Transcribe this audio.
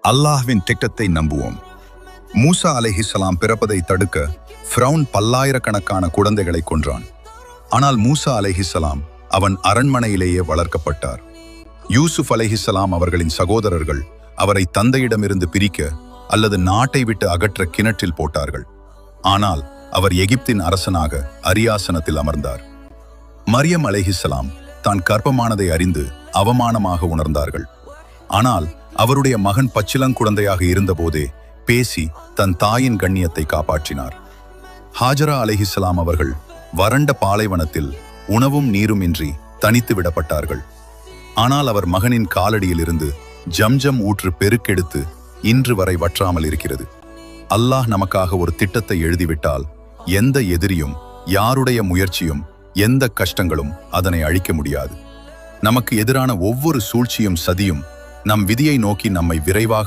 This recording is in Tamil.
அல்லாஹ்வின் திட்டத்தை நம்புவோம். மூசா அலைஹிஸ்ஸலாம் பிறப்பதை தடுக்க ஃபிரௌன் பல்லாயிரக்கணக்கான குழந்தைகளை கொன்றான். ஆனால் மூசா அலைஹிஸ்ஸலாம் அவன் அரண்மனையிலேயே வளர்க்கப்பட்டார். யூசுப் அலைஹிஸ்ஸலாம் அவர்களின் சகோதரர்கள் அவரை தந்தையிடமிருந்து பிரிக்க அல்லது நாட்டை விட்டு அகற்ற கிணற்றில் போட்டார்கள். ஆனால் அவர் எகிப்தின் அரசனாக அரியாசனத்தில் அமர்ந்தார். மரியம் அலைஹிஸ்ஸலாம் தான் கர்ப்பமானதை அறிந்து அவமானமாக உணர்ந்தார்கள். ஆனால் அவருடைய மகன் பச்சிளங்குழந்தையாக இருந்தபோதே பேசி தன் தாயின் கண்ணியத்தை காப்பாற்றினார். ஹாஜரா அலைஹிஸ்ஸலாம் அவர்கள் வறண்ட பாலைவனத்தில் உணவும் நீரும் இன்றி தனித்து விடப்பட்டார்கள். ஆனால் அவர் மகனின் காலடியில் இருந்து ஜம்ஜம் ஊற்று பெருக்கெடுத்து இன்று வரை வற்றாமல் இருக்கிறது. அல்லாஹ் நமக்காக ஒரு திட்டத்தை எழுதிவிட்டால் எந்த எதிரியும் யாருடைய முயற்சியும் எந்த கஷ்டங்களும் அதனை அழிக்க முடியாது. நமக்கு எதிரான ஒவ்வொரு சூழ்ச்சியும் சதியும் நம் விதியை நோக்கி நம்மை விரைவாக